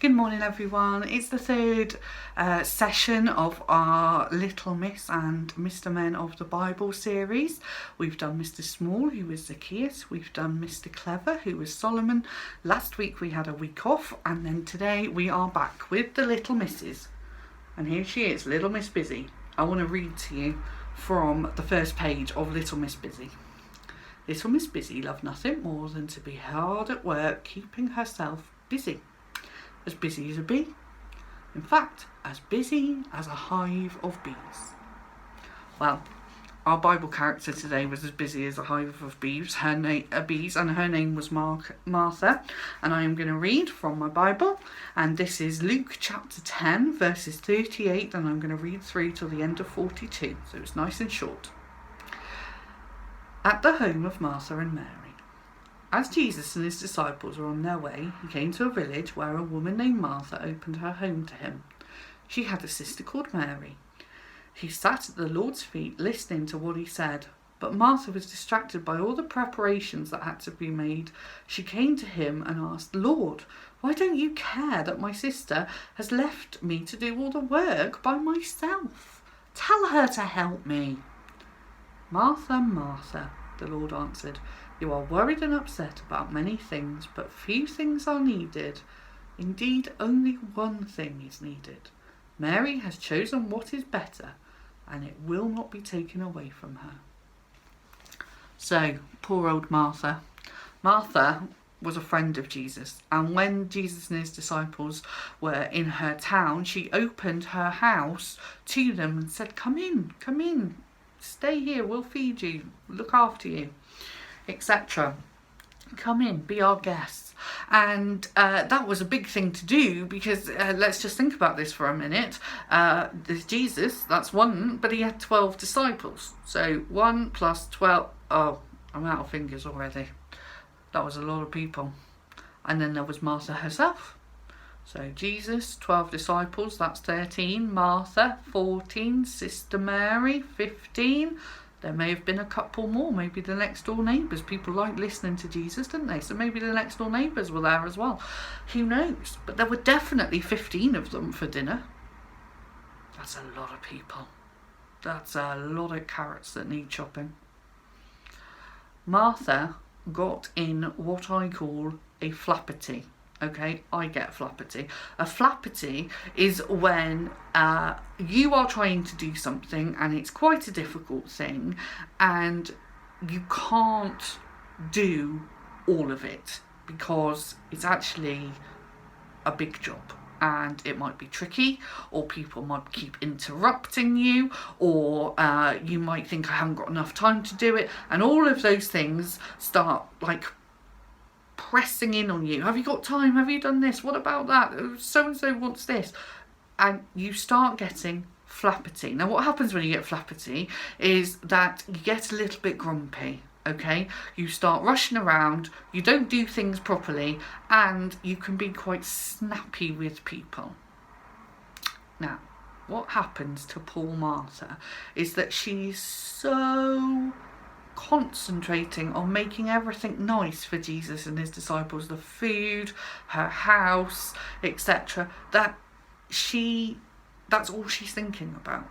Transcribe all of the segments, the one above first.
Good morning everyone. It's the third session of our Little Miss and Mr. Men of the Bible series. We've done Mr. Small, who was Zacchaeus. We've done Mr. Clever, who was Solomon. Last week we had a week off, and then today we are back with the Little Misses. And here she is, Little Miss Busy. I want to read to you from the first page of Little Miss Busy. Little Miss Busy loved nothing more than to be hard at work, keeping herself busy. As busy as a bee. In fact, as busy as a hive of bees. Well, our Bible character today was as busy as a hive of bees. Her name was Martha. And I am going to read from my Bible. And this is Luke chapter 10, verses 38. And I'm going to read through till the end of 42. So it's nice and short. At the home of Martha and Mary. As Jesus and his disciples were on their way, he came to a village where a woman named Martha opened her home to him. She had a sister called Mary. She sat at the Lord's feet listening to what he said, but Martha was distracted by all the preparations that had to be made. She came to him and asked, "Lord, why don't you care that my sister has left me to do all the work by myself? Tell her to help me." "Martha, Martha," the Lord answered, "you are worried and upset about many things, but few things are needed. Indeed, only one thing is needed. Mary has chosen what is better, and it will not be taken away from her." So, poor old Martha. Martha was a friend of Jesus, and when Jesus and his disciples were in her town, she opened her house to them and said, come in, stay here, we'll feed you, look after you, etc. Come in, be our guests. And that was a big thing to do because let's just think about this for a minute. There's Jesus, that's one, but he had 12 disciples. So 1 plus 12, oh, I'm out of fingers already. That was a lot of people. And then there was Martha herself. So Jesus, 12 disciples, that's 13. Martha, 14. Sister Mary, 15. There may have been a couple more, maybe the next door neighbours. People liked listening to Jesus, didn't they? So maybe the next door neighbours were there as well. Who knows? But there were definitely 15 of them for dinner. That's a lot of people. That's a lot of carrots that need chopping. Martha got in what I call a flappity. Okay, I get flappity. A flappity is when you are trying to do something and it's quite a difficult thing and you can't do all of it because it's actually a big job and it might be tricky, or people might keep interrupting you, or you might think I haven't got enough time to do it, and all of those things start like pressing in on you. Have you got time? Have you done this? What about that? So-and-so wants this. And you start getting flappity. Now, what happens when you get flappity is that you get a little bit grumpy, okay? You start rushing around, you don't do things properly, and you can be quite snappy with people. Now, what happens to poor Martha is that she's so concentrating on making everything nice for Jesus and his disciples, the food, her house, etc., that's all she's thinking about.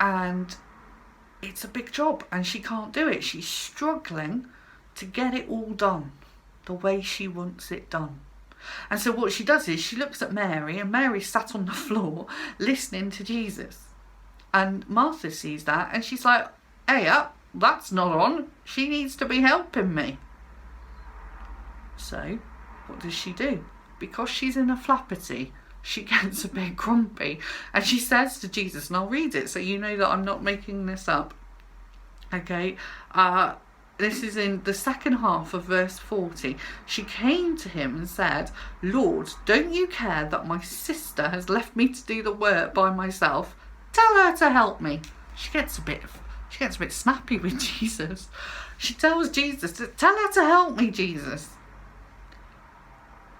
And it's a big job and she can't do it. She's struggling to get it all done the way she wants it done. And so what she does is she looks at Mary, and Mary's sat on the floor listening to Jesus. And Martha sees that and she's like, hey up, that's not on. She needs to be helping me. So, what does she do? Because she's in a flappity, she gets a bit grumpy. And she says to Jesus, and I'll read it so you know that I'm not making this up. Okay, this is in the second half of verse 40. She came to him and said, "Lord, don't you care that my sister has left me to do the work by myself? Tell her to help me." She gets a bit snappy with Jesus. She tells Jesus, "Tell her to help me, Jesus."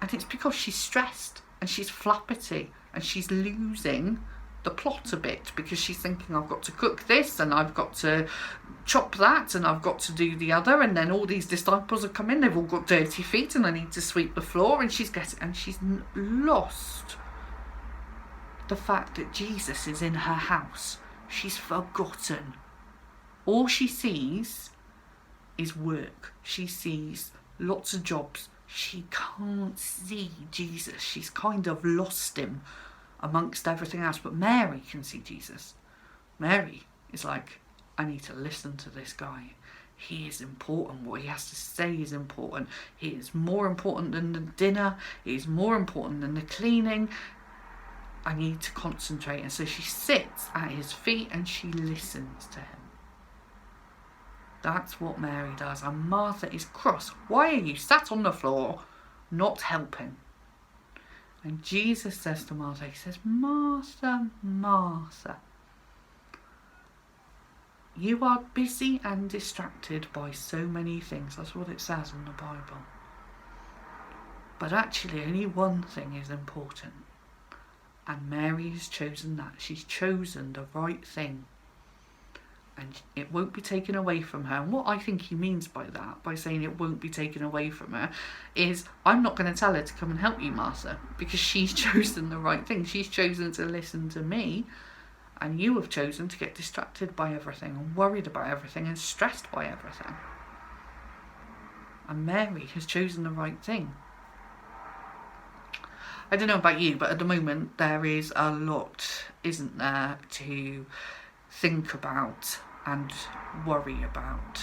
And it's because she's stressed and she's flappity and she's losing the plot a bit, because she's thinking, I've got to cook this and I've got to chop that and I've got to do the other, and then all these disciples have come in, they've all got dirty feet and I need to sweep the floor, and she's lost the fact that Jesus is in her house. She's forgotten. All she sees is work. She sees lots of jobs. She can't see Jesus. She's kind of lost him amongst everything else. But Mary can see Jesus. Mary is like, I need to listen to this guy. He is important. What he has to say is important. He is more important than the dinner. He is more important than the cleaning. I need to concentrate. And so she sits at his feet and she listens to him. That's what Mary does. And Martha is cross. Why are you sat on the floor not helping? And Jesus says to Martha, he says, Martha, Martha, you are busy and distracted by so many things. That's what it says in the Bible. But actually only one thing is important. And Mary has chosen that. She's chosen the right thing. And it won't be taken away from her. And what I think he means by that, by saying it won't be taken away from her, is I'm not going to tell her to come and help you, Martha, because she's chosen the right thing. She's chosen to listen to me, and you have chosen to get distracted by everything and worried about everything and stressed by everything. And Mary has chosen the right thing. I don't know about you, but at the moment there is a lot, isn't there, to think about and worry about.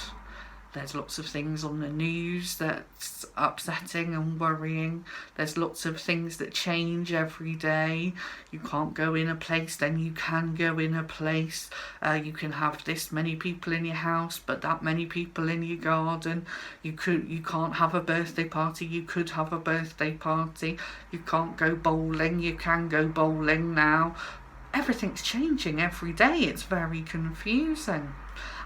There's lots of things on the news that's upsetting and worrying. There's lots of things that change every day. You can't go in a place, then you can go in a place. You can have this many people in your house, but that many people in your garden. You can't have a birthday party. You could have a birthday party. You can't go bowling. You can go bowling now. Everything's changing every day. It's very confusing.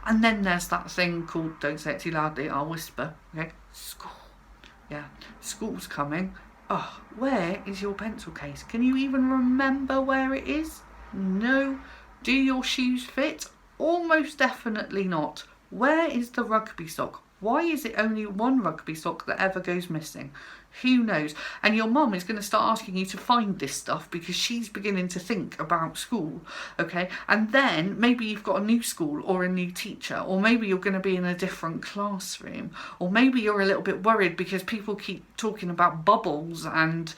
And then there's that thing called, don't say it too loudly, I'll whisper, okay? School. Yeah, school's coming. Oh, where is your pencil case? Can you even remember where it is? No. Do your shoes fit? Almost definitely not. Where is the rugby sock? Why is it only one rugby sock that ever goes missing? Who knows? And your mum is going to start asking you to find this stuff because she's beginning to think about school, okay? And then maybe you've got a new school or a new teacher, or maybe you're going to be in a different classroom, or maybe you're a little bit worried because people keep talking about bubbles and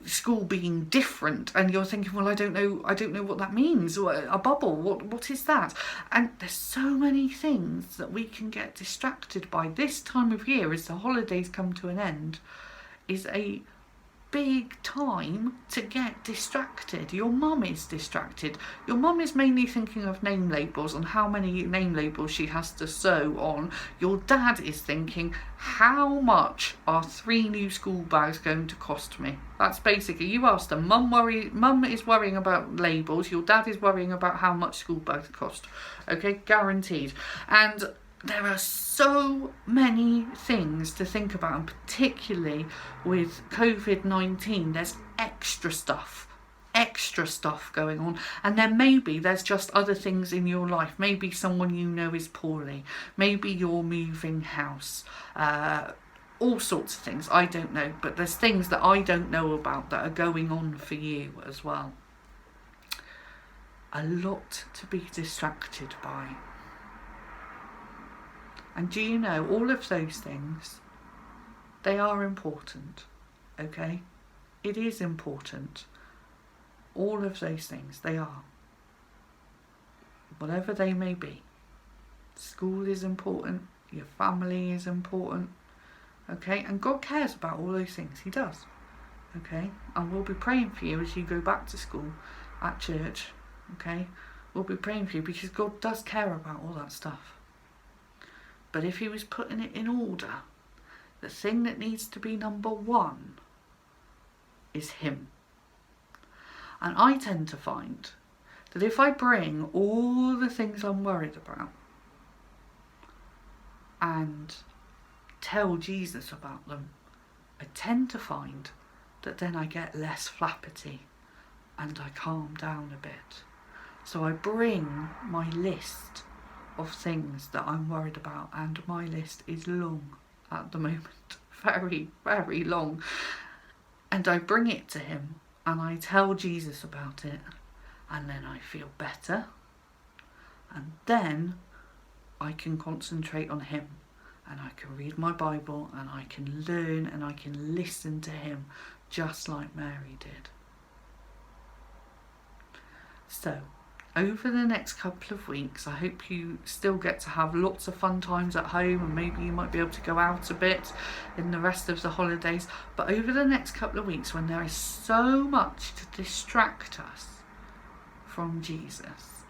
school being different, and you're thinking, well, I don't know what that means. A bubble, what is that? And there's so many things that we can get distracted by. This time of year, as the holidays come to an end, is a big time to get distracted. Your mum is distracted. Your mum is mainly thinking of name labels and how many name labels she has to sew on. Your dad is thinking, how much are 3 new school bags going to cost me? That's basically, you asked them. Mum is worrying about labels. Your dad is worrying about how much school bags cost. Okay, guaranteed. And there are so many things to think about, and particularly with COVID-19, there's extra stuff going on. And then maybe there's just other things in your life. Maybe someone you know is poorly. Maybe you're moving house. All sorts of things. I don't know. But there's things that I don't know about that are going on for you as well. A lot to be distracted by. And do you know, all of those things, they are important, okay? It is important. All of those things, they are. Whatever they may be. School is important, your family is important, okay? And God cares about all those things, He does, okay? And we'll be praying for you as you go back to school at church, okay? We'll be praying for you because God does care about all that stuff. But if He was putting it in order, the thing that needs to be number 1 is Him. And I tend to find that if I bring all the things I'm worried about and tell Jesus about them, I tend to find that then I get less flappity and I calm down a bit. So I bring my list of things that I'm worried about, and my list is long at the moment, very, very long. And I bring it to him and I tell Jesus about it, and then I feel better, and then I can concentrate on him, and I can read my Bible, and I can learn, and I can listen to him just like Mary did. So, over the next couple of weeks, I hope you still get to have lots of fun times at home, and maybe you might be able to go out a bit in the rest of the holidays. But over the next couple of weeks, when there is so much to distract us from Jesus,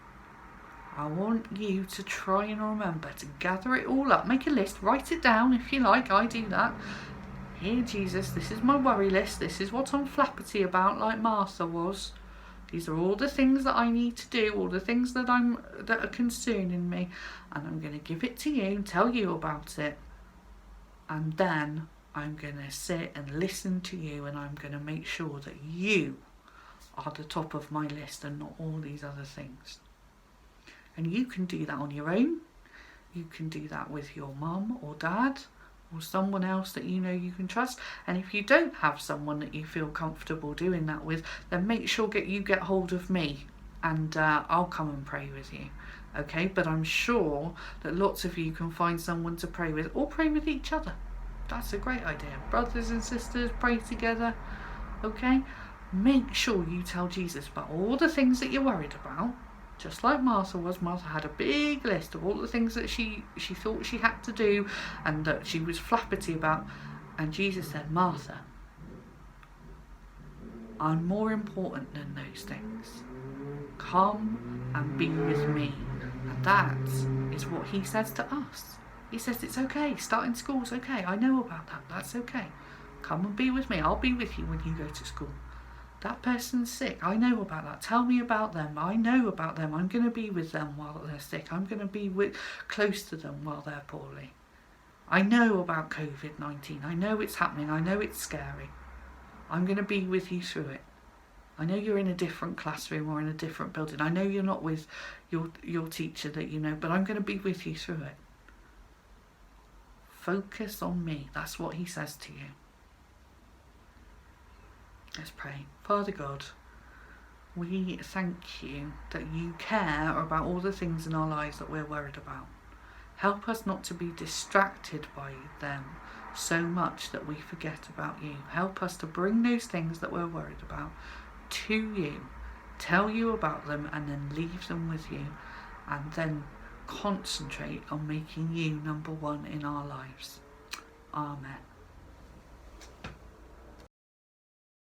I want you to try and remember to gather it all up. Make a list, write it down if you like. I do that. Here, Jesus, this is my worry list. This is what I'm flappity about, like Martha was. These are all the things that I need to do, all the things that are concerning me, and I'm going to give it to you and tell you about it. And then I'm going to sit and listen to you, and I'm going to make sure that you are the top of my list and not all these other things. And you can do that on your own. You can do that with your mum or dad, or someone else that you know you can trust. And if you don't have someone that you feel comfortable doing that with, then make sure you get hold of me, and I'll come and pray with you. Okay, but I'm sure that lots of you can find someone to pray with, or pray with each other. That's a great idea. Brothers and sisters, pray together. Okay, make sure you tell Jesus about all the things that you're worried about. Just like Martha was. Martha had a big list of all the things that she thought she had to do and that she was flappity about. And Jesus said, Martha, I'm more important than those things. Come and be with me. And that is what he says to us. He says it's okay. Starting school's okay. I know about that. That's okay. Come and be with me. I'll be with you when you go to school. That person's sick. I know about that. Tell me about them. I know about them. I'm going to be with them while they're sick. I'm going to be close to them while they're poorly. I know about COVID-19. I know it's happening. I know it's scary. I'm going to be with you through it. I know you're in a different classroom or in a different building. I know you're not with your teacher that you know, but I'm going to be with you through it. Focus on me. That's what he says to you. Let's pray. Father God, we thank you that you care about all the things in our lives that we're worried about. Help us not to be distracted by them so much that we forget about you. Help us to bring those things that we're worried about to you, tell you about them, and then leave them with you, and then concentrate on making you number one in our lives. Amen.